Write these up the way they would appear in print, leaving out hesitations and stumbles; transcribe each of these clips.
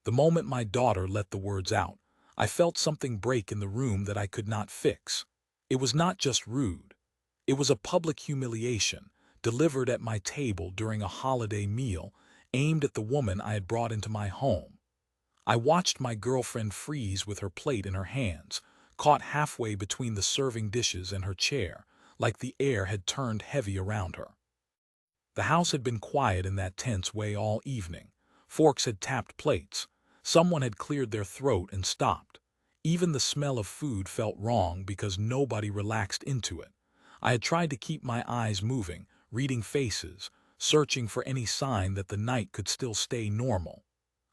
The moment my daughter let the words out, I felt something break in the room that I could not fix. It was not just rude. It was a public humiliation, delivered at my table during a holiday meal, aimed at the woman I had brought into my home. I watched my girlfriend freeze with her plate in her hands, caught halfway between the serving dishes and her chair, like the air had turned heavy around her. The house had been quiet in that tense way all evening. Forks had tapped plates. Someone had cleared their throat and stopped. Even the smell of food felt wrong because nobody relaxed into it. I had tried to keep my eyes moving, reading faces, searching for any sign that the night could still stay normal.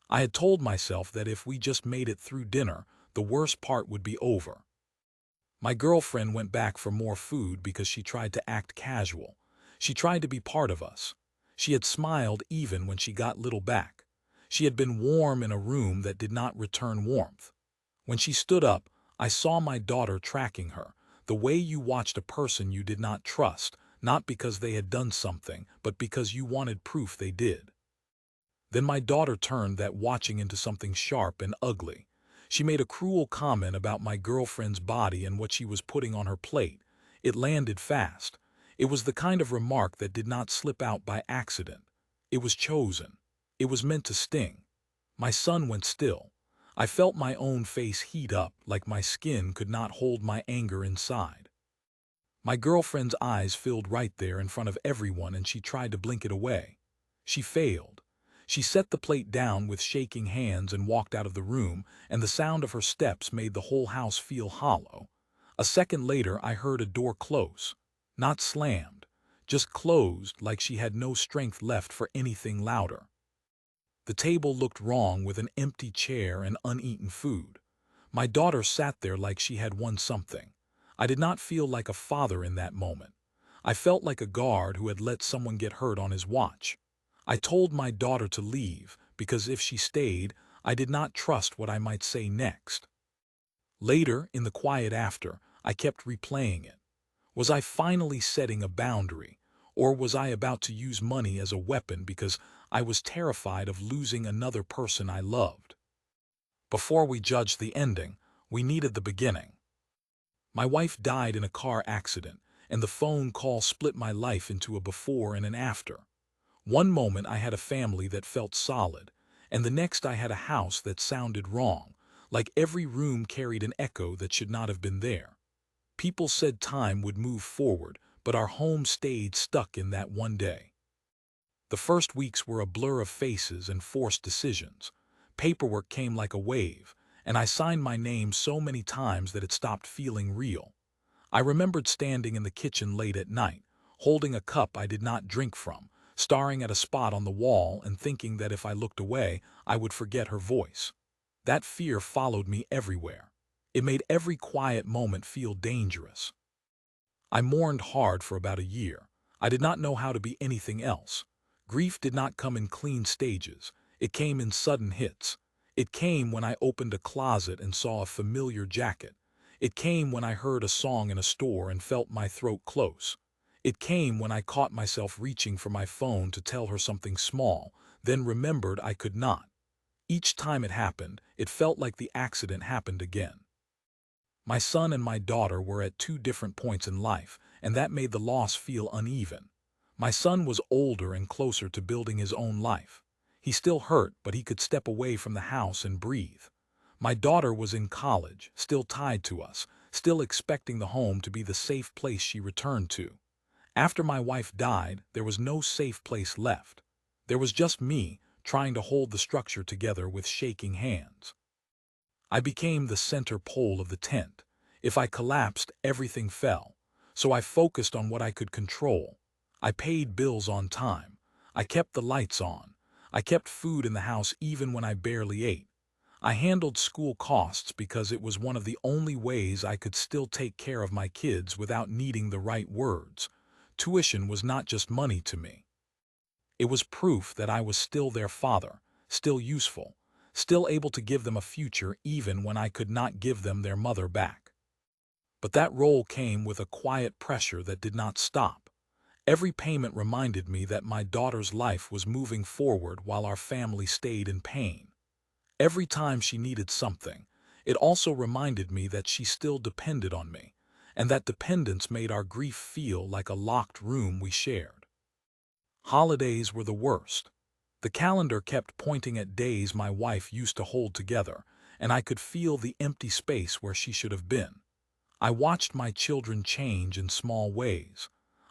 I had told myself that if we just made it through dinner, the worst part would be over. My girlfriend went back for more food because she tried to act casual. She tried to be part of us. She had smiled even when she got little back. She had been warm in a room that did not return warmth. When she stood up, I saw my daughter tracking her, the way you watched a person you did not trust, not because they had done something, but because you wanted proof they did. Then my daughter turned that watching into something sharp and ugly. She made a cruel comment about my girlfriend's body and what she was putting on her plate. It landed fast. It was the kind of remark that did not slip out by accident. It was chosen. It was meant to sting. My son went still. I felt my own face heat up, like my skin could not hold my anger inside. My girlfriend's eyes filled right there in front of everyone and she tried to blink it away. She failed. She set the plate down with shaking hands and walked out of the room, and the sound of her steps made the whole house feel hollow. A second later I heard a door close. Not slammed, just closed like she had no strength left for anything louder. The table looked wrong with an empty chair and uneaten food. My daughter sat there like she had won something. I did not feel like a father in that moment. I felt like a guard who had let someone get hurt on his watch. I told my daughter to leave because if she stayed, I did not trust what I might say next. Later, in the quiet after, I kept replaying it. Was I finally setting a boundary, or was I about to use money as a weapon because I was terrified of losing another person I loved? Before we judged the ending, we needed the beginning. My wife died in a car accident, and the phone call split my life into a before and an after. One moment I had a family that felt solid, and the next I had a house that sounded wrong, like every room carried an echo that should not have been there. People said time would move forward, but our home stayed stuck in that one day. The first weeks were a blur of faces and forced decisions. Paperwork came like a wave, and I signed my name so many times that it stopped feeling real. I remembered standing in the kitchen late at night, holding a cup I did not drink from, staring at a spot on the wall and thinking that if I looked away, I would forget her voice. That fear followed me everywhere. It made every quiet moment feel dangerous. I mourned hard for about a year. I did not know how to be anything else. Grief did not come in clean stages. It came in sudden hits. It came when I opened a closet and saw a familiar jacket. It came when I heard a song in a store and felt my throat close. It came when I caught myself reaching for my phone to tell her something small, then remembered I could not. Each time it happened, it felt like the accident happened again. My son and my daughter were at two different points in life, and that made the loss feel uneven. My son was older and closer to building his own life. He still hurt, but he could step away from the house and breathe. My daughter was in college, still tied to us, still expecting the home to be the safe place she returned to. After my wife died, there was no safe place left. There was just me, trying to hold the structure together with shaking hands. I became the center pole of the tent. If I collapsed, everything fell. So I focused on what I could control. I paid bills on time. I kept the lights on. I kept food in the house even when I barely ate. I handled school costs because it was one of the only ways I could still take care of my kids without needing the right words. Tuition was not just money to me. It was proof that I was still their father, still useful, still able to give them a future even when I could not give them their mother back. But that role came with a quiet pressure that did not stop. Every payment reminded me that my daughter's life was moving forward while our family stayed in pain. Every time she needed something, it also reminded me that she still depended on me, and that dependence made our grief feel like a locked room we shared. Holidays were the worst. The calendar kept pointing at days my wife used to hold together, and I could feel the empty space where she should have been. I watched my children change in small ways.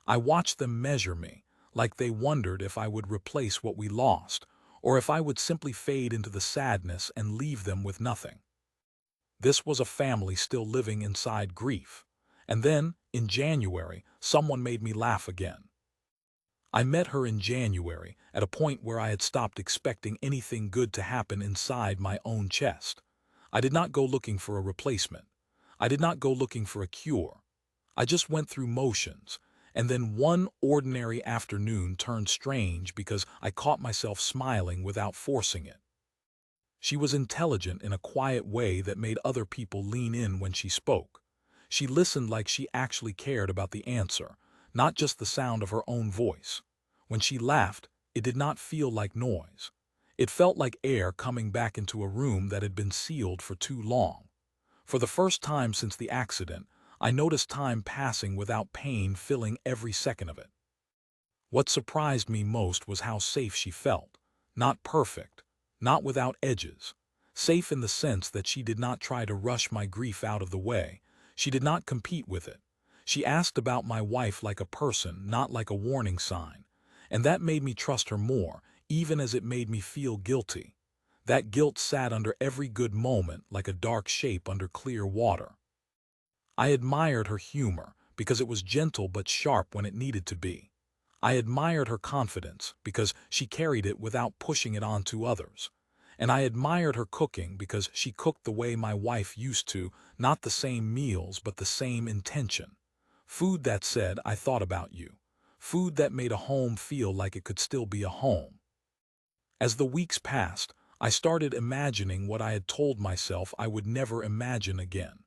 I watched them measure me, like they wondered if I would replace what we lost, or if I would simply fade into the sadness and leave them with nothing. This was a family still living inside grief. And then, in January, someone made me laugh again. I met her in January, at a point where I had stopped expecting anything good to happen inside my own chest. I did not go looking for a replacement. I did not go looking for a cure. I just went through motions, and then one ordinary afternoon turned strange because I caught myself smiling without forcing it. She was intelligent in a quiet way that made other people lean in when she spoke. She listened like she actually cared about the answer, not just the sound of her own voice. When she laughed, it did not feel like noise. It felt like air coming back into a room that had been sealed for too long. For the first time since the accident, I noticed time passing without pain filling every second of it. What surprised me most was how safe she felt. Not perfect, not without edges. Safe in the sense that she did not try to rush my grief out of the way. She did not compete with it. She asked about my wife like a person, not like a warning sign. And that made me trust her more, even as it made me feel guilty. That guilt sat under every good moment like a dark shape under clear water. I admired her humor because it was gentle but sharp when it needed to be. I admired her confidence because she carried it without pushing it onto others. And I admired her cooking because she cooked the way my wife used to, not the same meals but the same intention. Food that said, "I thought about you." Food that made a home feel like it could still be a home. As the weeks passed, I started imagining what I had told myself I would never imagine again.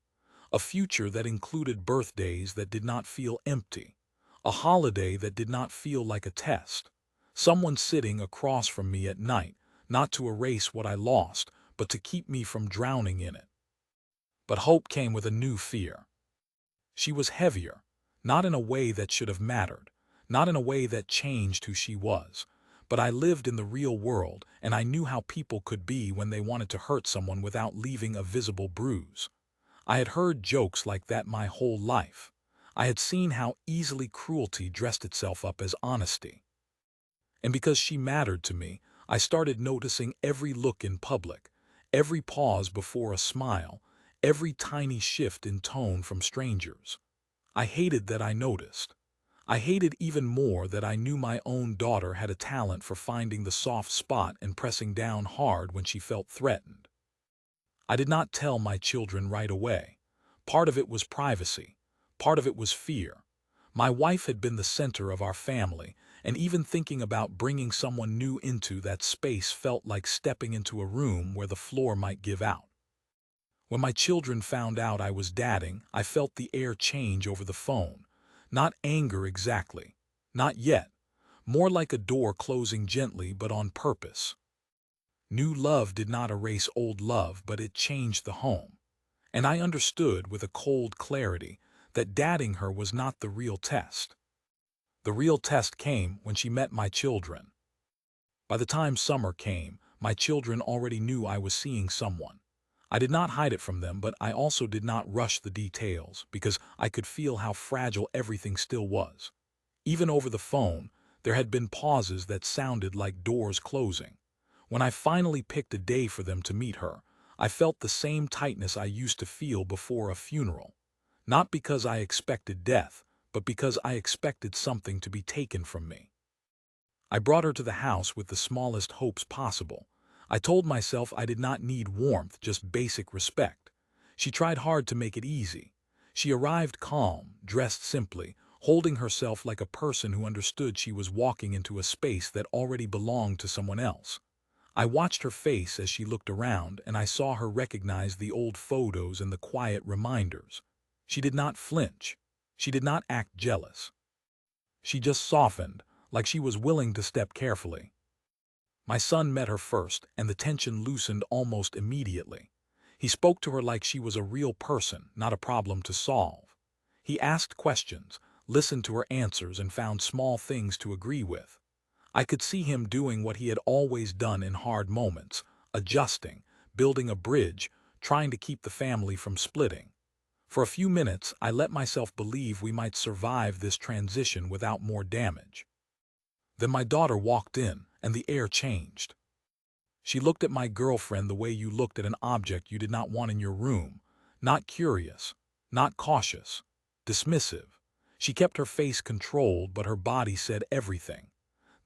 A future that included birthdays that did not feel empty. A holiday that did not feel like a test. Someone sitting across from me at night, not to erase what I lost, but to keep me from drowning in it. But hope came with a new fear. She was heavier, not in a way that should have mattered, not in a way that changed who she was. But I lived in the real world, and I knew how people could be when they wanted to hurt someone without leaving a visible bruise. I had heard jokes like that my whole life. I had seen how easily cruelty dressed itself up as honesty. And because she mattered to me, I started noticing every look in public, every pause before a smile, every tiny shift in tone from strangers. I hated that I noticed. I hated even more that I knew my own daughter had a talent for finding the soft spot and pressing down hard when she felt threatened. I did not tell my children right away. Part of it was privacy. Part of it was fear. My wife had been the center of our family, and even thinking about bringing someone new into that space felt like stepping into a room where the floor might give out. When my children found out I was dadding, I felt the air change over the phone. Not anger exactly. Not yet. More like a door closing gently but on purpose. New love did not erase old love, but it changed the home. And I understood with a cold clarity that dadding her was not the real test. The real test came when she met my children. By the time summer came, my children already knew I was seeing someone. I did not hide it from them, but I also did not rush the details because I could feel how fragile everything still was. Even over the phone, there had been pauses that sounded like doors closing. When I finally picked a day for them to meet her, I felt the same tightness I used to feel before a funeral. Not because I expected death, but because I expected something to be taken from me. I brought her to the house with the smallest hopes possible. I told myself I did not need warmth, just basic respect. She tried hard to make it easy. She arrived calm, dressed simply, holding herself like a person who understood she was walking into a space that already belonged to someone else. I watched her face as she looked around, and I saw her recognize the old photos and the quiet reminders. She did not flinch. She did not act jealous. She just softened, like she was willing to step carefully. My son met her first, and the tension loosened almost immediately. He spoke to her like she was a real person, not a problem to solve. He asked questions, listened to her answers, and found small things to agree with. I could see him doing what he had always done in hard moments, adjusting, building a bridge, trying to keep the family from splitting. For a few minutes, I let myself believe we might survive this transition without more damage. Then my daughter walked in, and the air changed. She looked at my girlfriend the way you looked at an object you did not want in your room, not curious, not cautious, dismissive. She kept her face controlled, but her body said everything.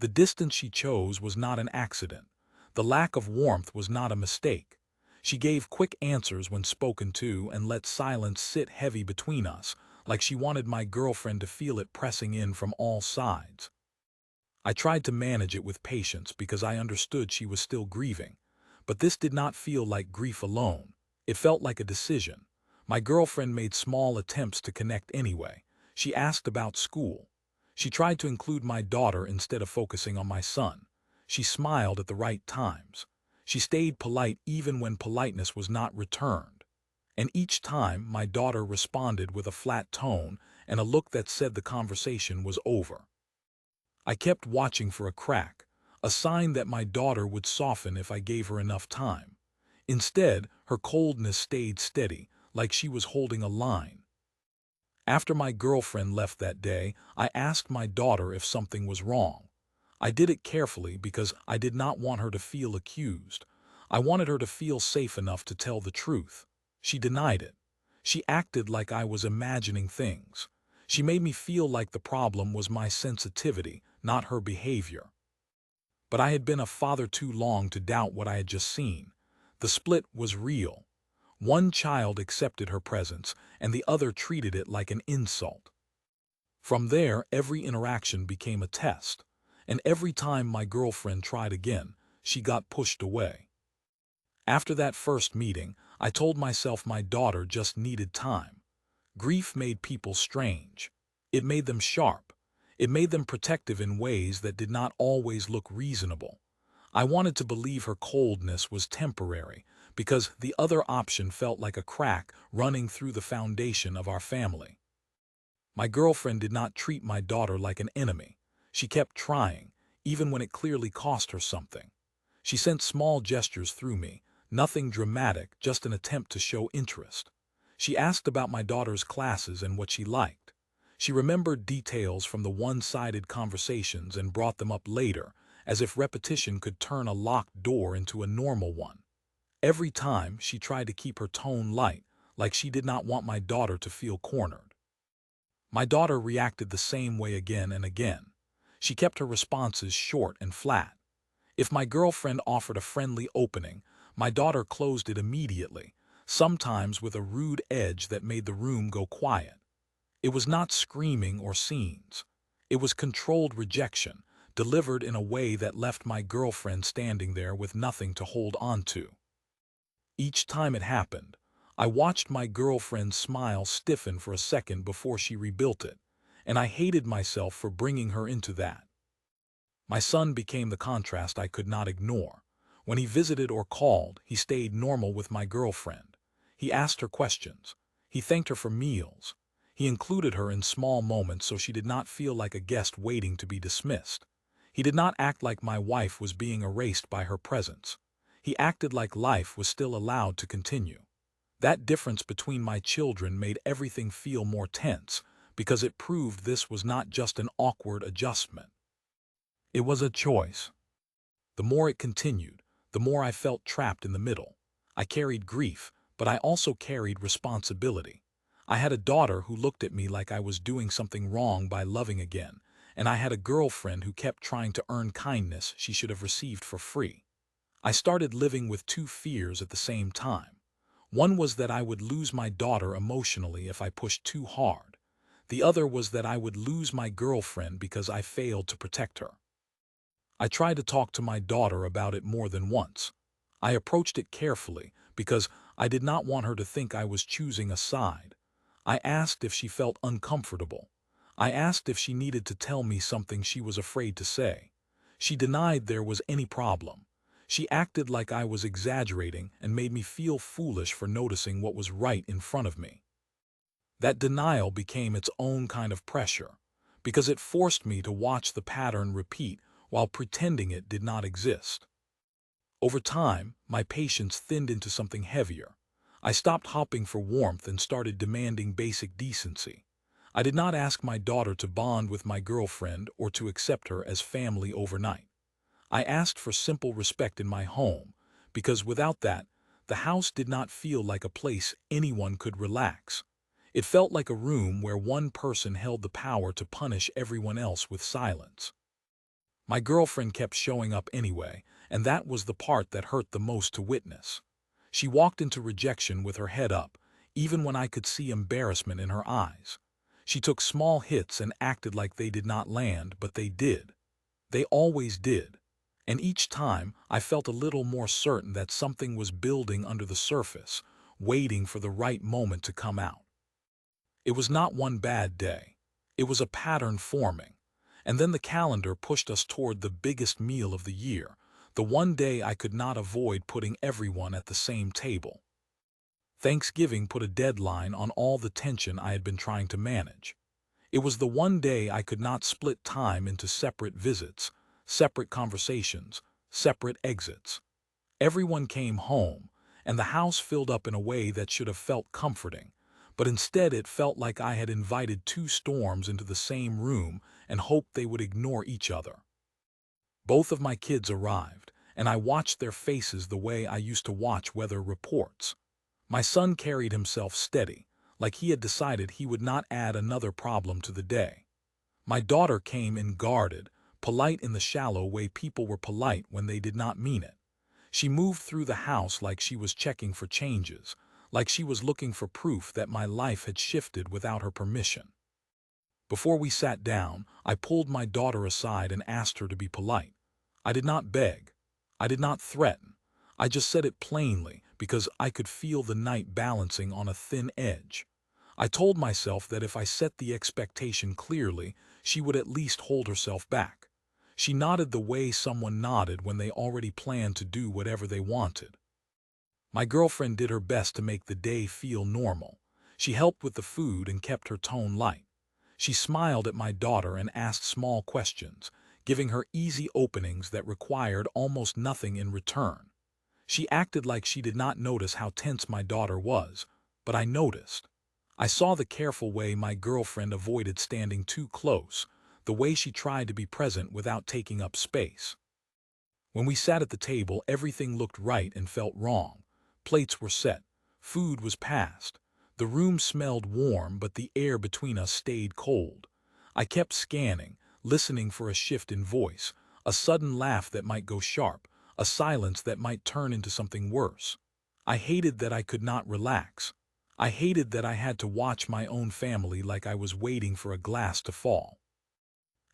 The distance she chose was not an accident. The lack of warmth was not a mistake. She gave quick answers when spoken to and let silence sit heavy between us, like she wanted my girlfriend to feel it pressing in from all sides. I tried to manage it with patience because I understood she was still grieving. But this did not feel like grief alone. It felt like a decision. My girlfriend made small attempts to connect anyway. She asked about school. She tried to include my daughter instead of focusing on my son. She smiled at the right times. She stayed polite even when politeness was not returned. And each time, my daughter responded with a flat tone and a look that said the conversation was over. I kept watching for a crack, a sign that my daughter would soften if I gave her enough time. Instead, her coldness stayed steady, like she was holding a line. After my girlfriend left that day, I asked my daughter if something was wrong. I did it carefully because I did not want her to feel accused. I wanted her to feel safe enough to tell the truth. She denied it. She acted like I was imagining things. She made me feel like the problem was my sensitivity, not her behavior. But I had been a father too long to doubt what I had just seen. The split was real. One child accepted her presence, and the other treated it like an insult. From there, every interaction became a test, and every time my girlfriend tried again, she got pushed away. After that first meeting, I told myself my daughter just needed time. Grief made people strange. It made them sharp. It made them protective in ways that did not always look reasonable. I wanted to believe her coldness was temporary, because the other option felt like a crack running through the foundation of our family. My girlfriend did not treat my daughter like an enemy. She kept trying, even when it clearly cost her something. She sent small gestures through me, nothing dramatic, just an attempt to show interest. She asked about my daughter's classes and what she liked. She remembered details from the one-sided conversations and brought them up later, as if repetition could turn a locked door into a normal one. Every time, she tried to keep her tone light, like she did not want my daughter to feel cornered. My daughter reacted the same way again and again. She kept her responses short and flat. If my girlfriend offered a friendly opening, my daughter closed it immediately, sometimes with a rude edge that made the room go quiet. It was not screaming or scenes. It was controlled rejection, delivered in a way that left my girlfriend standing there with nothing to hold on to. Each time it happened, I watched my girlfriend's smile stiffen for a second before she rebuilt it, and I hated myself for bringing her into that. My son became the contrast I could not ignore. When he visited or called, he stayed normal with my girlfriend. He asked her questions. He thanked her for meals. He included her in small moments so she did not feel like a guest waiting to be dismissed. He did not act like my wife was being erased by her presence. He acted like life was still allowed to continue. That difference between my children made everything feel more tense because it proved this was not just an awkward adjustment. It was a choice. The more it continued, the more I felt trapped in the middle. I carried grief, but I also carried responsibility. I had a daughter who looked at me like I was doing something wrong by loving again, and I had a girlfriend who kept trying to earn kindness she should have received for free. I started living with two fears at the same time. One was that I would lose my daughter emotionally if I pushed too hard. The other was that I would lose my girlfriend because I failed to protect her. I tried to talk to my daughter about it more than once. I approached it carefully because I did not want her to think I was choosing a side. I asked if she felt uncomfortable. I asked if she needed to tell me something she was afraid to say. She denied there was any problem. She acted like I was exaggerating and made me feel foolish for noticing what was right in front of me. That denial became its own kind of pressure, because it forced me to watch the pattern repeat while pretending it did not exist. Over time, my patience thinned into something heavier. I stopped hopping for warmth and started demanding basic decency. I did not ask my daughter to bond with my girlfriend or to accept her as family overnight. I asked for simple respect in my home, because without that, the house did not feel like a place anyone could relax. It felt like a room where one person held the power to punish everyone else with silence. My girlfriend kept showing up anyway, and that was the part that hurt the most to witness. She walked into rejection with her head up, even when I could see embarrassment in her eyes. She took small hits and acted like they did not land, but they did. They always did. And each time, I felt a little more certain that something was building under the surface, waiting for the right moment to come out. It was not one bad day. It was a pattern forming. And then the calendar pushed us toward the biggest meal of the year, the one day I could not avoid putting everyone at the same table. Thanksgiving put a deadline on all the tension I had been trying to manage. It was the one day I could not split time into separate visits, separate conversations, separate exits. Everyone came home, and the house filled up in a way that should have felt comforting, but instead it felt like I had invited two storms into the same room and hoped they would ignore each other. Both of my kids arrived, and I watched their faces the way I used to watch weather reports. My son carried himself steady, like he had decided he would not add another problem to the day. My daughter came in guarded, polite in the shallow way people were polite when they did not mean it. She moved through the house like she was checking for changes, like she was looking for proof that my life had shifted without her permission. Before we sat down, I pulled my daughter aside and asked her to be polite. I did not beg. I did not threaten. I just said it plainly because I could feel the night balancing on a thin edge. I told myself that if I set the expectation clearly, she would at least hold herself back. She nodded the way someone nodded when they already planned to do whatever they wanted. My girlfriend did her best to make the day feel normal. She helped with the food and kept her tone light. She smiled at my daughter and asked small questions, giving her easy openings that required almost nothing in return. She acted like she did not notice how tense my daughter was, but I noticed. I saw the careful way my girlfriend avoided standing too close, the way she tried to be present without taking up space. When we sat at the table, everything looked right and felt wrong. Plates were set. Food was passed. The room smelled warm, but the air between us stayed cold. I kept scanning, listening for a shift in voice, a sudden laugh that might go sharp, a silence that might turn into something worse. I hated that I could not relax. I hated that I had to watch my own family like I was waiting for a glass to fall.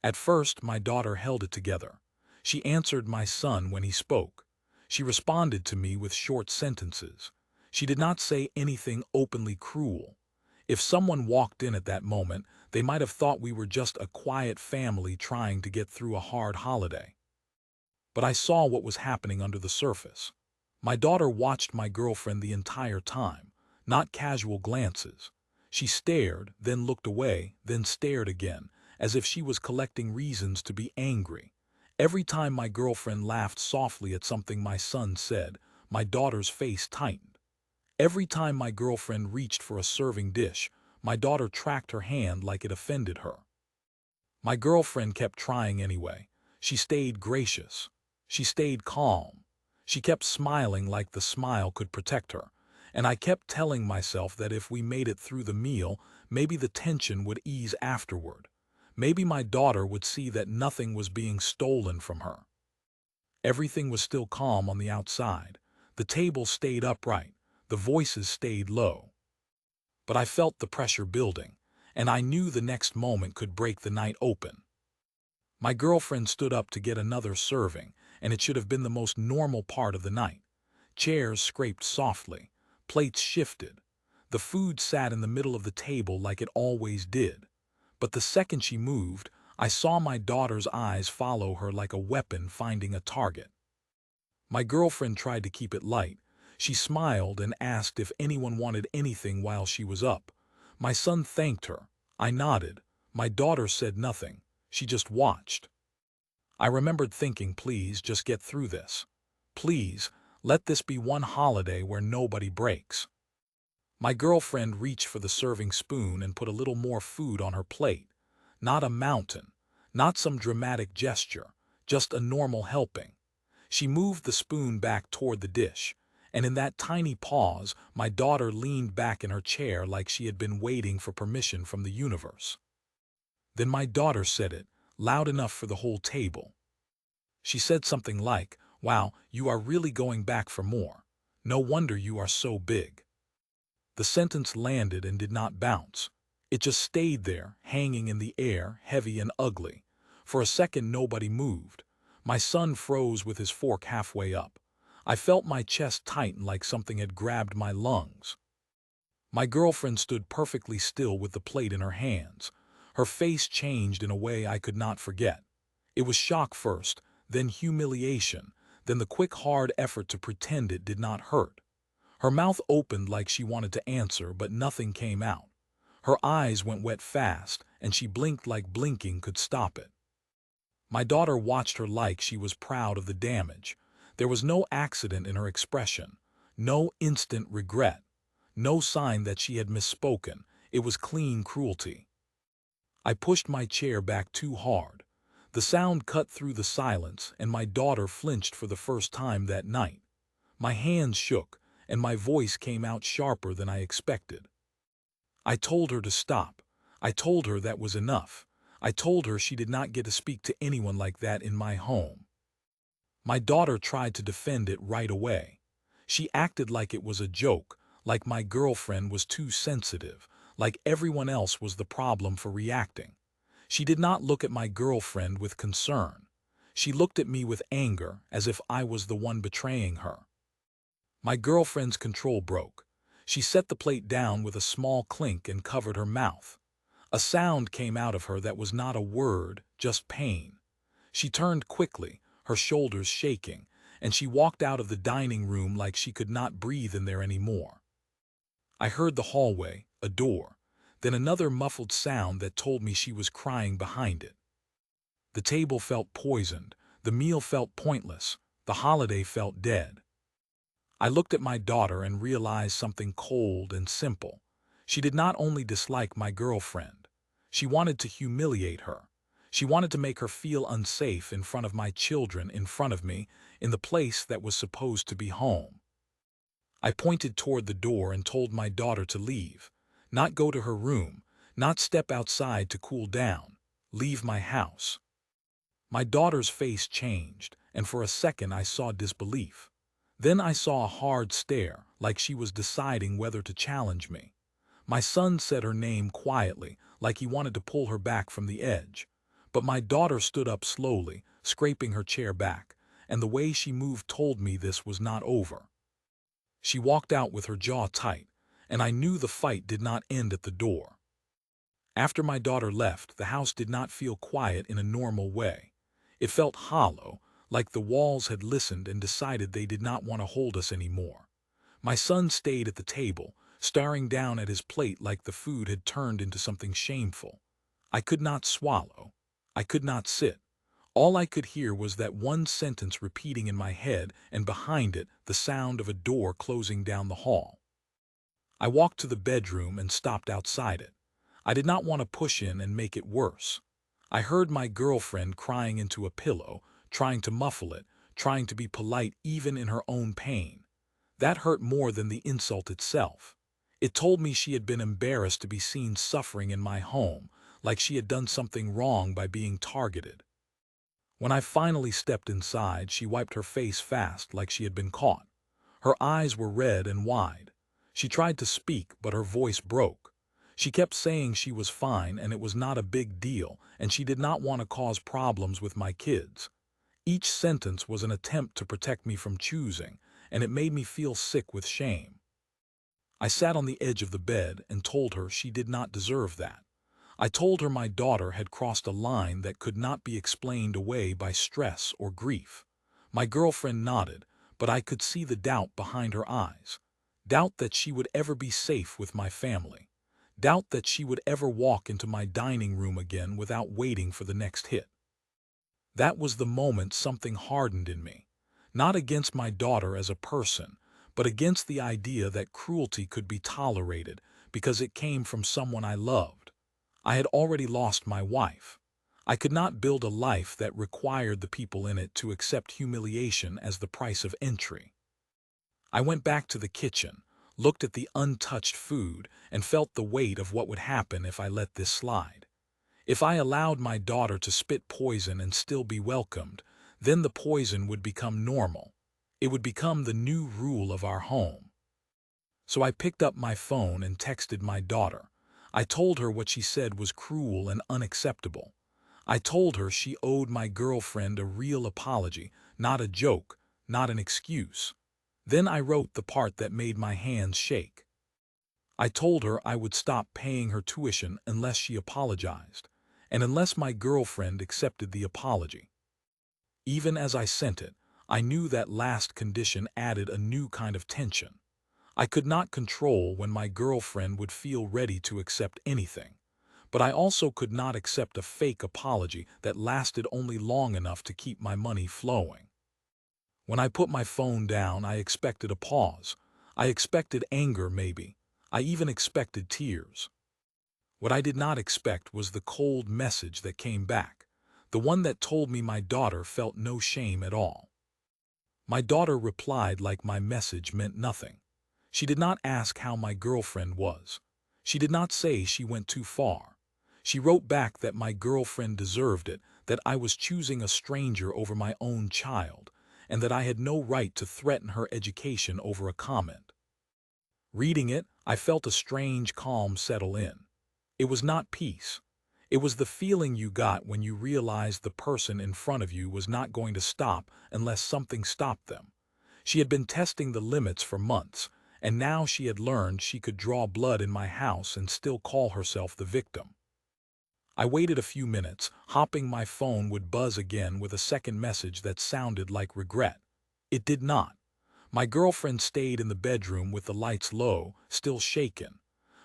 At first, my daughter held it together. She answered my son when he spoke. She responded to me with short sentences. She did not say anything openly cruel. If someone walked in at that moment, they might have thought we were just a quiet family trying to get through a hard holiday. But I saw what was happening under the surface. My daughter watched my girlfriend the entire time, not casual glances. She stared, then looked away, then stared again, as if she was collecting reasons to be angry. Every time my girlfriend laughed softly at something my son said, my daughter's face tightened. Every time my girlfriend reached for a serving dish, my daughter tracked her hand like it offended her. My girlfriend kept trying anyway. She stayed gracious. She stayed calm. She kept smiling like the smile could protect her. And I kept telling myself that if we made it through the meal, maybe the tension would ease afterward. Maybe my daughter would see that nothing was being stolen from her. Everything was still calm on the outside. The table stayed upright. The voices stayed low. But I felt the pressure building, and I knew the next moment could break the night open. My girlfriend stood up to get another serving, and it should have been the most normal part of the night. Chairs scraped softly. Plates shifted. The food sat in the middle of the table like it always did. But the second she moved, I saw my daughter's eyes follow her like a weapon finding a target. My girlfriend tried to keep it light. She smiled and asked if anyone wanted anything while she was up. My son thanked her. I nodded. My daughter said nothing. She just watched. I remembered thinking, please, just get through this. Please, let this be one holiday where nobody breaks. My girlfriend reached for the serving spoon and put a little more food on her plate. Not a mountain, not some dramatic gesture, just a normal helping. She moved the spoon back toward the dish, and in that tiny pause, my daughter leaned back in her chair like she had been waiting for permission from the universe. Then my daughter said it, loud enough for the whole table. She said something like, "Wow, you are really going back for more. No wonder you are so big." The sentence landed and did not bounce. It just stayed there, hanging in the air, heavy and ugly. For a second nobody moved. My son froze with his fork halfway up. I felt my chest tighten like something had grabbed my lungs. My girlfriend stood perfectly still with the plate in her hands. Her face changed in a way I could not forget. It was shock first, then humiliation, then the quick hard effort to pretend it did not hurt. Her mouth opened like she wanted to answer, but nothing came out. Her eyes went wet fast, and she blinked like blinking could stop it. My daughter watched her like she was proud of the damage. There was no accident in her expression, no instant regret, no sign that she had misspoken. It was clean cruelty. I pushed my chair back too hard. The sound cut through the silence, and my daughter flinched for the first time that night. My hands shook, and my voice came out sharper than I expected. I told her to stop. I told her that was enough. I told her she did not get to speak to anyone like that in my home. My daughter tried to defend it right away. She acted like it was a joke, like my girlfriend was too sensitive, like everyone else was the problem for reacting. She did not look at my girlfriend with concern. She looked at me with anger, as if I was the one betraying her. My girlfriend's control broke. She set the plate down with a small clink and covered her mouth. A sound came out of her that was not a word, just pain. She turned quickly, her shoulders shaking, and she walked out of the dining room like she could not breathe in there anymore. I heard the hallway, a door, then another muffled sound that told me she was crying behind it. The table felt poisoned, the meal felt pointless, the holiday felt dead. I looked at my daughter and realized something cold and simple. She did not only dislike my girlfriend. She wanted to humiliate her. She wanted to make her feel unsafe in front of my children, in front of me, in the place that was supposed to be home. I pointed toward the door and told my daughter to leave, not go to her room, not step outside to cool down, leave my house. My daughter's face changed, and for a second I saw disbelief. Then I saw a hard stare, like she was deciding whether to challenge me. My son said her name quietly, like he wanted to pull her back from the edge. But my daughter stood up slowly, scraping her chair back, and the way she moved told me this was not over. She walked out with her jaw tight, and I knew the fight did not end at the door. After my daughter left, the house did not feel quiet in a normal way. It felt hollow, like the walls had listened and decided they did not want to hold us anymore. My son stayed at the table, staring down at his plate like the food had turned into something shameful. I could not swallow. I could not sit. All I could hear was that one sentence repeating in my head, and behind it, the sound of a door closing down the hall. I walked to the bedroom and stopped outside it. I did not want to push in and make it worse. I heard my girlfriend crying into a pillow, trying to muffle it, trying to be polite even in her own pain. That hurt more than the insult itself. It told me she had been embarrassed to be seen suffering in my home, like she had done something wrong by being targeted. When I finally stepped inside, she wiped her face fast like she had been caught. Her eyes were red and wide. She tried to speak, but her voice broke. She kept saying she was fine and it was not a big deal, and she did not want to cause problems with my kids. Each sentence was an attempt to protect me from choosing, and it made me feel sick with shame. I sat on the edge of the bed and told her she did not deserve that. I told her my daughter had crossed a line that could not be explained away by stress or grief. My girlfriend nodded, but I could see the doubt behind her eyes. Doubt that she would ever be safe with my family. Doubt that she would ever walk into my dining room again without waiting for the next hit. That was the moment something hardened in me. Not against my daughter as a person, but against the idea that cruelty could be tolerated because it came from someone I loved. I had already lost my wife. I could not build a life that required the people in it to accept humiliation as the price of entry. I went back to the kitchen, looked at the untouched food, and felt the weight of what would happen if I let this slide. If I allowed my daughter to spit poison and still be welcomed, then the poison would become normal. It would become the new rule of our home. So I picked up my phone and texted my daughter. I told her what she said was cruel and unacceptable. I told her she owed my girlfriend a real apology, not a joke, not an excuse. Then I wrote the part that made my hands shake. I told her I would stop paying her tuition unless she apologized, and unless my girlfriend accepted the apology. Even as I sent it, I knew that last condition added a new kind of tension. I could not control when my girlfriend would feel ready to accept anything, but I also could not accept a fake apology that lasted only long enough to keep my money flowing. When I put my phone down, I expected a pause. I expected anger, maybe. I even expected tears. What I did not expect was the cold message that came back, the one that told me my daughter felt no shame at all. My daughter replied like my message meant nothing. She did not ask how my girlfriend was. She did not say she went too far. She wrote back that my girlfriend deserved it, that I was choosing a stranger over my own child, and that I had no right to threaten her education over a comment. Reading it, I felt a strange calm settle in. It was not peace. It was the feeling you got when you realized the person in front of you was not going to stop unless something stopped them. She had been testing the limits for months, and now she had learned she could draw blood in my house and still call herself the victim. I waited a few minutes, hoping my phone would buzz again with a second message that sounded like regret. It did not. My girlfriend stayed in the bedroom with the lights low, still shaken.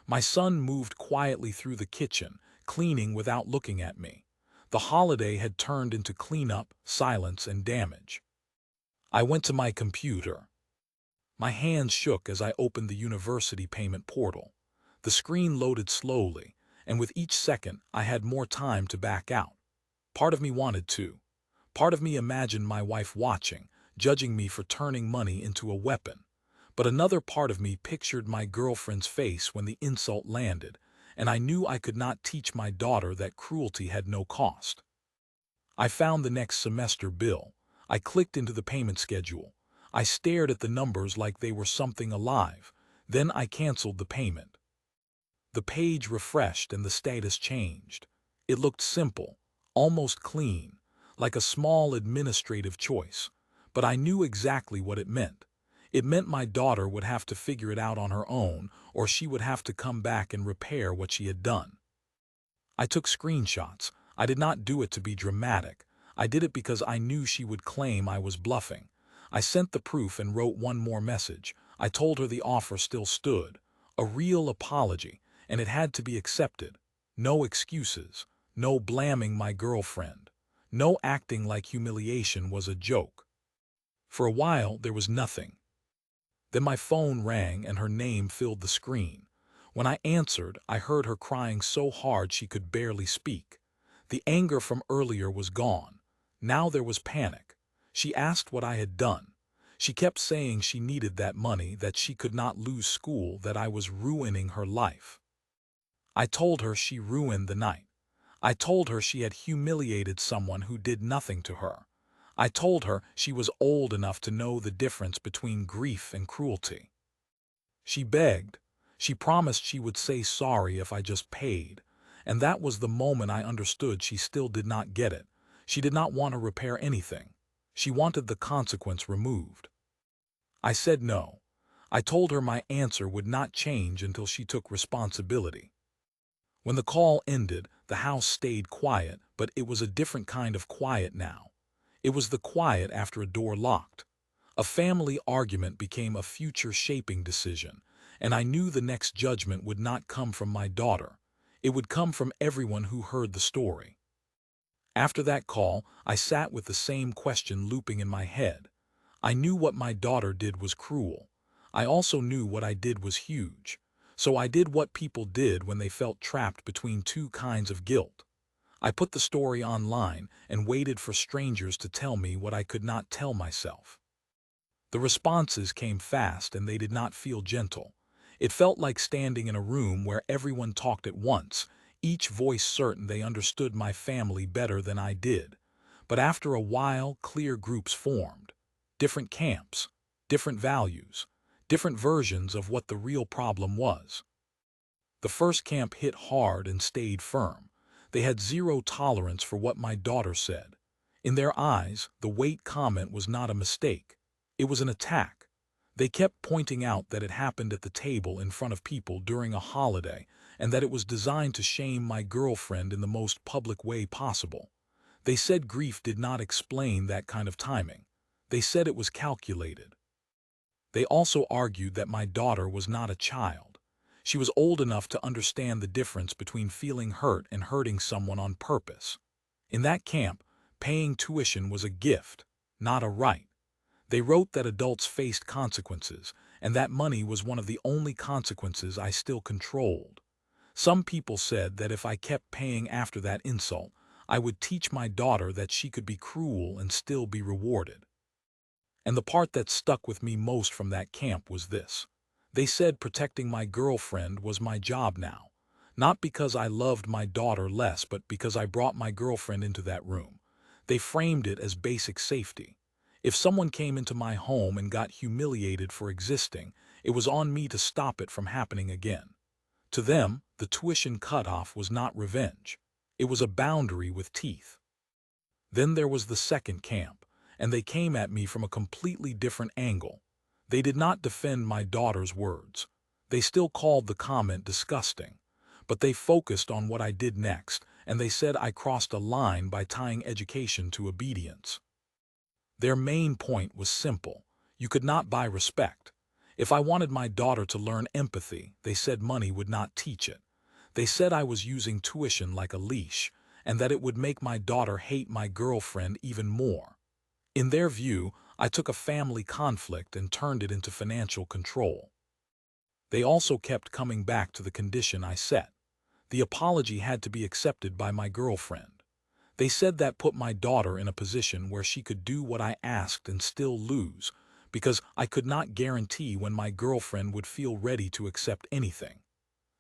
My son moved quietly through the kitchen, cleaning without looking at me. The holiday had turned into cleanup, silence, and damage. I went to my computer. My hands shook as I opened the university payment portal. The screen loaded slowly, and with each second I had more time to back out. Part of me wanted to. Part of me imagined my wife watching, judging me for turning money into a weapon. But another part of me pictured my girlfriend's face when the insult landed, and I knew I could not teach my daughter that cruelty had no cost. I found the next semester bill. I clicked into the payment schedule. I stared at the numbers like they were something alive. Then I canceled the payment. The page refreshed and the status changed. It looked simple, almost clean, like a small administrative choice. But I knew exactly what it meant. It meant my daughter would have to figure it out on her own, or she would have to come back and repair what she had done. I took screenshots. I did not do it to be dramatic. I did it because I knew she would claim I was bluffing. I sent the proof and wrote one more message. I told her the offer still stood. A real apology, and it had to be accepted. No excuses. No blaming my girlfriend. No acting like humiliation was a joke. For a while, there was nothing. Then my phone rang and her name filled the screen. When I answered, I heard her crying so hard she could barely speak. The anger from earlier was gone. Now there was panic. She asked what I had done. She kept saying she needed that money, that she could not lose school, that I was ruining her life. I told her she ruined the night. I told her she had humiliated someone who did nothing to her. I told her she was old enough to know the difference between grief and cruelty. She begged. She promised she would say sorry if I just paid. And that was the moment I understood she still did not get it. She did not want to repair anything. She wanted the consequence removed. I said no. I told her my answer would not change until she took responsibility. When the call ended, the house stayed quiet, but it was a different kind of quiet now. It was the quiet after a door locked. A family argument became a future-shaping decision, and I knew the next judgment would not come from my daughter. It would come from everyone who heard the story. After that call, I sat with the same question looping in my head. I knew what my daughter did was cruel. I also knew what I did was huge. So I did what people did when they felt trapped between two kinds of guilt. I put the story online and waited for strangers to tell me what I could not tell myself. The responses came fast and they did not feel gentle. It felt like standing in a room where everyone talked at once, each voice certain they understood my family better than I did. But after a while, clear groups formed. Different camps, different values, different versions of what the real problem was. The first camp hit hard and stayed firm. They had zero tolerance for what my daughter said. In their eyes, the weight comment was not a mistake. It was an attack. They kept pointing out that it happened at the table in front of people during a holiday and that it was designed to shame my girlfriend in the most public way possible. They said grief did not explain that kind of timing. They said it was calculated. They also argued that my daughter was not a child. She was old enough to understand the difference between feeling hurt and hurting someone on purpose. In that camp, paying tuition was a gift, not a right. They wrote that adults faced consequences, and that money was one of the only consequences I still controlled. Some people said that if I kept paying after that insult, I would teach my daughter that she could be cruel and still be rewarded. And the part that stuck with me most from that camp was this. They said protecting my girlfriend was my job now. Not because I loved my daughter less, but because I brought my girlfriend into that room. They framed it as basic safety. If someone came into my home and got humiliated for existing, it was on me to stop it from happening again. To them, the tuition cutoff was not revenge. It was a boundary with teeth. Then there was the second camp, and they came at me from a completely different angle. They did not defend my daughter's words. They still called the comment disgusting. But they focused on what I did next, and they said I crossed a line by tying education to obedience. Their main point was simple. You could not buy respect. If I wanted my daughter to learn empathy, they said money would not teach it. They said I was using tuition like a leash, and that it would make my daughter hate my girlfriend even more. In their view, I took a family conflict and turned it into financial control. They also kept coming back to the condition I set. The apology had to be accepted by my girlfriend. They said that put my daughter in a position where she could do what I asked and still lose, because I could not guarantee when my girlfriend would feel ready to accept anything.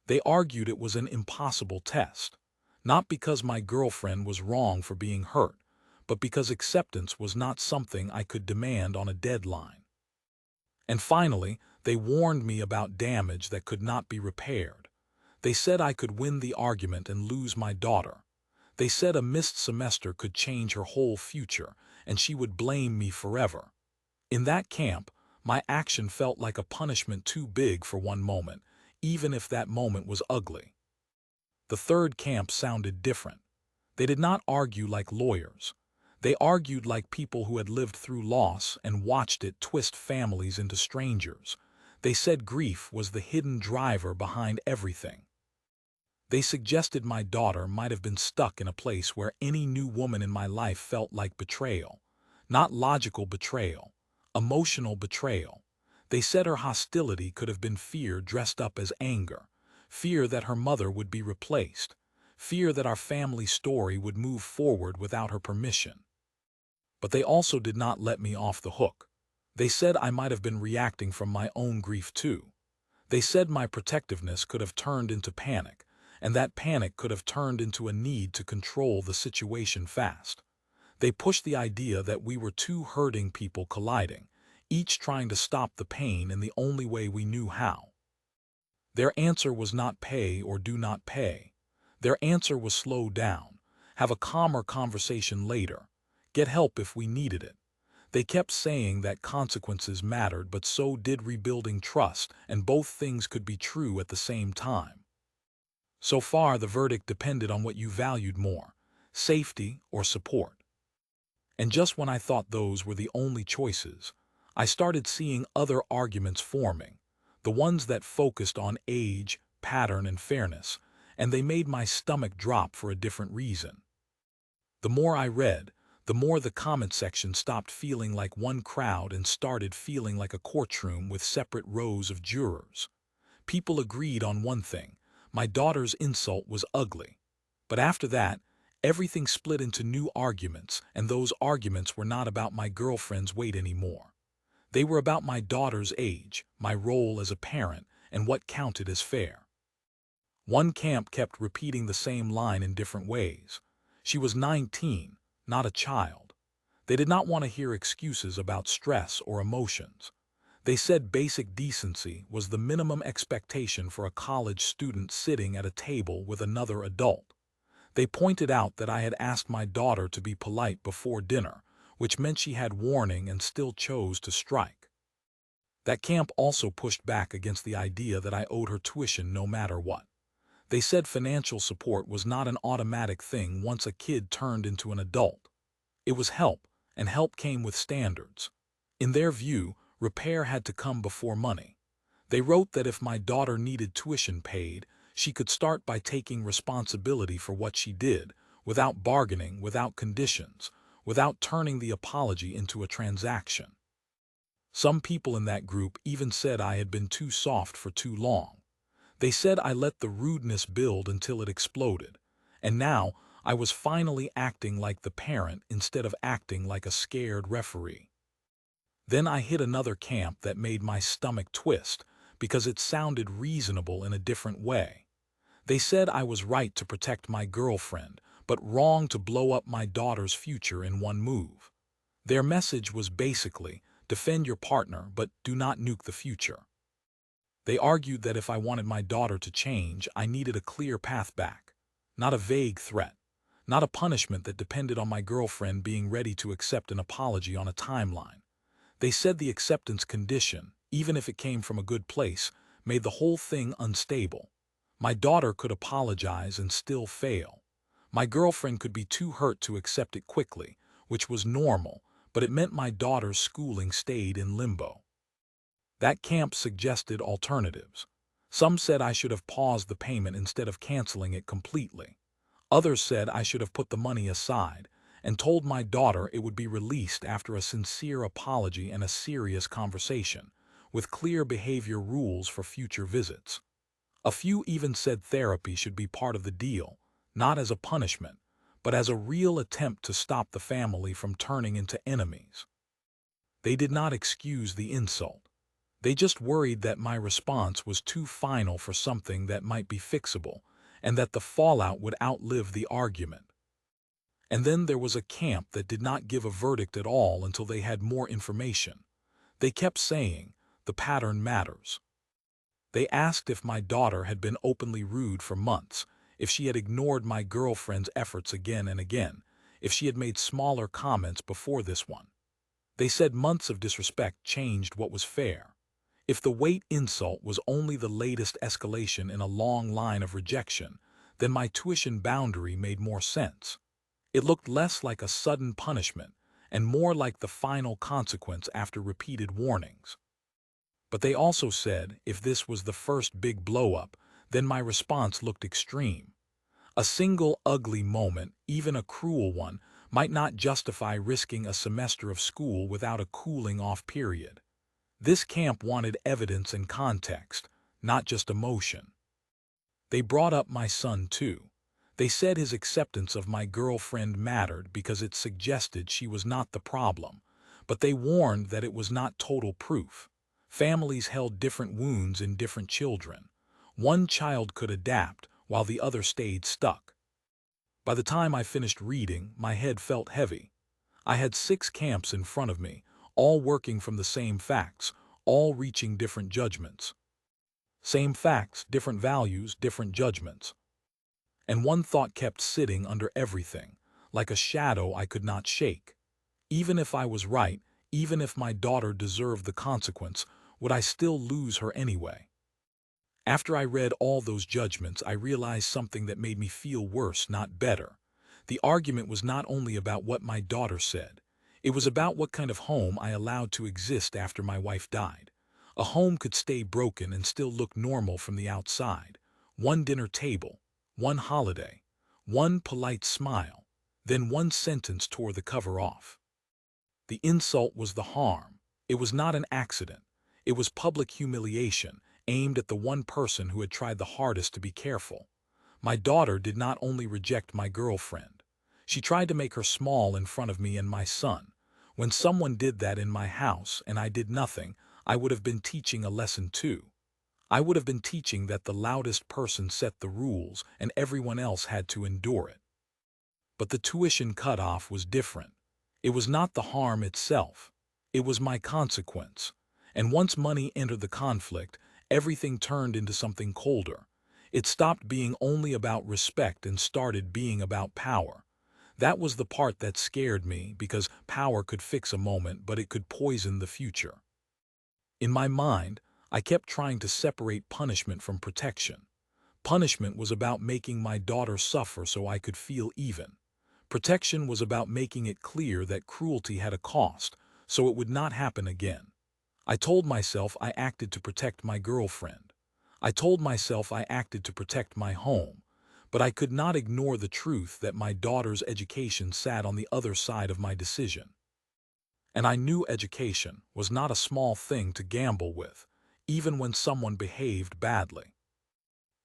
They argued it was an impossible test, not because my girlfriend was wrong for being hurt, but because acceptance was not something I could demand on a deadline. And finally, they warned me about damage that could not be repaired. They said I could win the argument and lose my daughter. They said a missed semester could change her whole future, and she would blame me forever. In that camp, my action felt like a punishment too big for one moment, even if that moment was ugly. The third camp sounded different. They did not argue like lawyers. They argued like people who had lived through loss and watched it twist families into strangers. They said grief was the hidden driver behind everything. They suggested my daughter might have been stuck in a place where any new woman in my life felt like betrayal. Not logical betrayal, emotional betrayal. They said her hostility could have been fear dressed up as anger, fear that her mother would be replaced, fear that our family story would move forward without her permission. But they also did not let me off the hook. They said I might have been reacting from my own grief too. They said my protectiveness could have turned into panic, and that panic could have turned into a need to control the situation fast. They pushed the idea that we were two hurting people colliding, each trying to stop the pain in the only way we knew how. Their answer was not pay or do not pay. Their answer was slow down, have a calmer conversation later, get help if we needed it. They kept saying that consequences mattered, but so did rebuilding trust, and both things could be true at the same time. So far, the verdict depended on what you valued more, safety or support. And just when I thought those were the only choices, I started seeing other arguments forming, the ones that focused on age, pattern, and fairness, and they made my stomach drop for a different reason. The more I read, the more the comment section stopped feeling like one crowd and started feeling like a courtroom with separate rows of jurors. People agreed on one thing: my daughter's insult was ugly. But after that, everything split into new arguments, and those arguments were not about my girlfriend's weight anymore. They were about my daughter's age, my role as a parent, and what counted as fair. One camp kept repeating the same line in different ways. She was 19, not a child. They did not want to hear excuses about stress or emotions. They said basic decency was the minimum expectation for a college student sitting at a table with another adult. They pointed out that I had asked my daughter to be polite before dinner, which meant she had warning and still chose to strike. That camp also pushed back against the idea that I owed her tuition no matter what. They said financial support was not an automatic thing once a kid turned into an adult. It was help, and help came with standards. In their view, repair had to come before money. They wrote that if my daughter needed tuition paid, she could start by taking responsibility for what she did, without bargaining, without conditions, without turning the apology into a transaction. Some people in that group even said I had been too soft for too long. They said I let the rudeness build until it exploded, and now I was finally acting like the parent instead of acting like a scared referee. Then I hit another camp that made my stomach twist because it sounded reasonable in a different way. They said I was right to protect my girlfriend, but wrong to blow up my daughter's future in one move. Their message was basically, defend your partner, but do not nuke the future. They argued that if I wanted my daughter to change, I needed a clear path back, not a vague threat, not a punishment that depended on my girlfriend being ready to accept an apology on a timeline. They said the acceptance condition, even if it came from a good place, made the whole thing unstable. My daughter could apologize and still fail. My girlfriend could be too hurt to accept it quickly, which was normal, but it meant my daughter's schooling stayed in limbo. That camp suggested alternatives. Some said I should have paused the payment instead of canceling it completely. Others said I should have put the money aside and told my daughter it would be released after a sincere apology and a serious conversation, with clear behavior rules for future visits. A few even said therapy should be part of the deal, not as a punishment, but as a real attempt to stop the family from turning into enemies. They did not excuse the insult. They just worried that my response was too final for something that might be fixable, and that the fallout would outlive the argument. And then there was a camp that did not give a verdict at all until they had more information. They kept saying, the pattern matters. They asked if my daughter had been openly rude for months, if she had ignored my girlfriend's efforts again and again, if she had made smaller comments before this one. They said months of disrespect changed what was fair. If the weight insult was only the latest escalation in a long line of rejection, then my tuition boundary made more sense. It looked less like a sudden punishment and more like the final consequence after repeated warnings. But they also said if this was the first big blow-up, then my response looked extreme. A single ugly moment, even a cruel one, might not justify risking a semester of school without a cooling-off period. This camp wanted evidence and context, not just emotion. They brought up my son too. They said his acceptance of my girlfriend mattered because it suggested she was not the problem, but they warned that it was not total proof. Families held different wounds in different children. One child could adapt, while the other stayed stuck. By the time I finished reading, my head felt heavy. I had 6 camps in front of me, all working from the same facts, all reaching different judgments. Same facts, different values, different judgments. And one thought kept sitting under everything, like a shadow I could not shake. Even if I was right, even if my daughter deserved the consequence, would I still lose her anyway? After I read all those judgments, I realized something that made me feel worse, not better. The argument was not only about what my daughter said. It was about what kind of home I allowed to exist after my wife died. A home could stay broken and still look normal from the outside. One dinner table, one holiday, one polite smile, then one sentence tore the cover off. The insult was the harm. It was not an accident. It was public humiliation, aimed at the one person who had tried the hardest to be careful. My daughter did not only reject my girlfriend. She tried to make her small in front of me and my son. When someone did that in my house and I did nothing, I would have been teaching a lesson too. I would have been teaching that the loudest person set the rules and everyone else had to endure it. But the tuition cutoff was different. It was not the harm itself. It was my consequence. And once money entered the conflict, everything turned into something colder. It stopped being only about respect and started being about power. That was the part that scared me, because power could fix a moment, but it could poison the future. In my mind, I kept trying to separate punishment from protection. Punishment was about making my daughter suffer so I could feel even. Protection was about making it clear that cruelty had a cost, so it would not happen again. I told myself I acted to protect my girlfriend. I told myself I acted to protect my home, but I could not ignore the truth that my daughter's education sat on the other side of my decision. And I knew education was not a small thing to gamble with, even when someone behaved badly.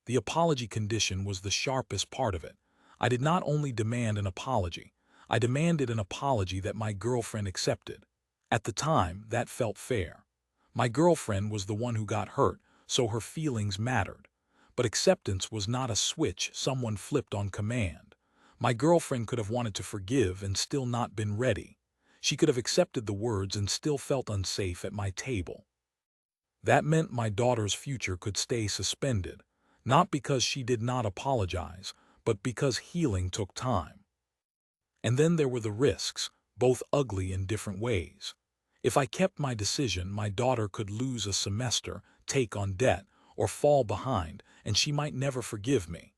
The apology condition was the sharpest part of it. I did not only demand an apology, I demanded an apology that my girlfriend accepted. At the time, that felt fair. My girlfriend was the one who got hurt, so her feelings mattered. But acceptance was not a switch someone flipped on command. My girlfriend could have wanted to forgive and still not been ready. She could have accepted the words and still felt unsafe at my table. That meant my daughter's future could stay suspended, not because she did not apologize, but because healing took time. And then there were the risks, both ugly in different ways. If I kept my decision, my daughter could lose a semester, take on debt, or fall behind, and she might never forgive me.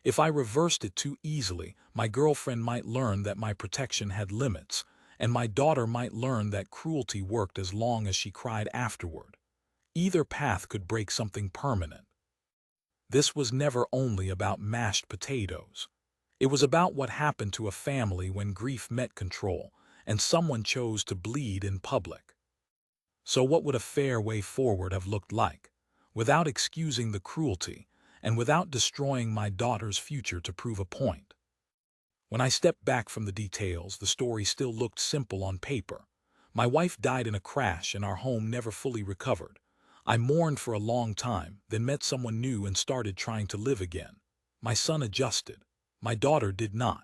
If I reversed it too easily, my girlfriend might learn that my protection had limits, and my daughter might learn that cruelty worked as long as she cried afterward. Either path could break something permanent. This was never only about mashed potatoes. It was about what happened to a family when grief met control, and someone chose to bleed in public. So what would a fair way forward have looked like, without excusing the cruelty, and without destroying my daughter's future to prove a point? When I stepped back from the details, the story still looked simple on paper. My wife died in a crash and our home never fully recovered. I mourned for a long time, then met someone new and started trying to live again. My son adjusted. My daughter did not.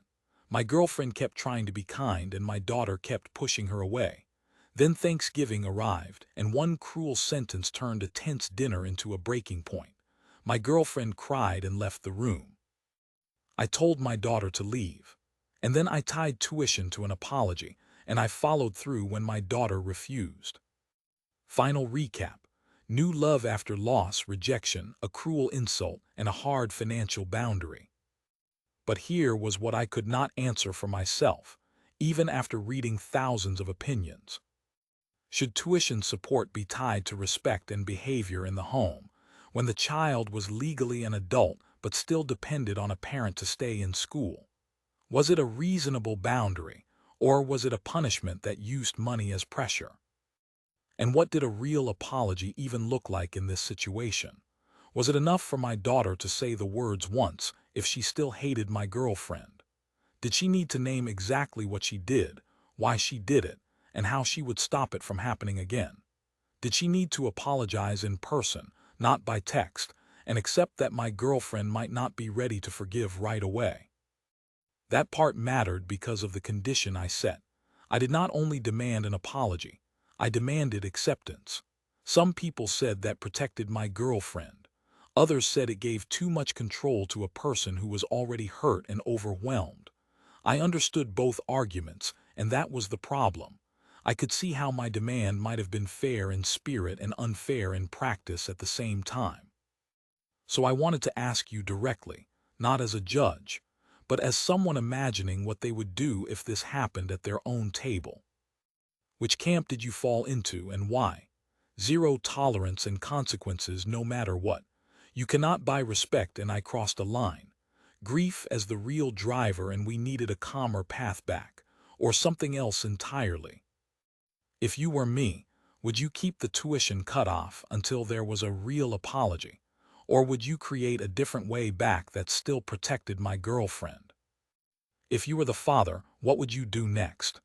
My girlfriend kept trying to be kind and my daughter kept pushing her away. Then Thanksgiving arrived, and one cruel sentence turned a tense dinner into a breaking point. My girlfriend cried and left the room. I told my daughter to leave. And then I tied tuition to an apology, and I followed through when my daughter refused. Final recap. New love after loss, rejection, a cruel insult, and a hard financial boundary. But here was what I could not answer for myself, even after reading thousands of opinions. Should tuition support be tied to respect and behavior in the home, when the child was legally an adult but still depended on a parent to stay in school? Was it a reasonable boundary, or was it a punishment that used money as pressure? And what did a real apology even look like in this situation? Was it enough for my daughter to say the words once if she still hated my girlfriend? Did she need to name exactly what she did, why she did it, and how she would stop it from happening again? Did she need to apologize in person, not by text, and accept that my girlfriend might not be ready to forgive right away? That part mattered because of the condition I set. I did not only demand an apology, I demanded acceptance. Some people said that protected my girlfriend. Others said it gave too much control to a person who was already hurt and overwhelmed. I understood both arguments, and that was the problem. I could see how my demand might have been fair in spirit and unfair in practice at the same time. So I wanted to ask you directly, not as a judge, but as someone imagining what they would do if this happened at their own table. Which camp did you fall into and why? Zero tolerance and consequences no matter what. You cannot buy respect and I crossed a line. Grief as the real driver and we needed a calmer path back, or something else entirely. If you were me, would you keep the tuition cut off until there was a real apology? Or would you create a different way back that still protected my girlfriend? If you were the father, what would you do next?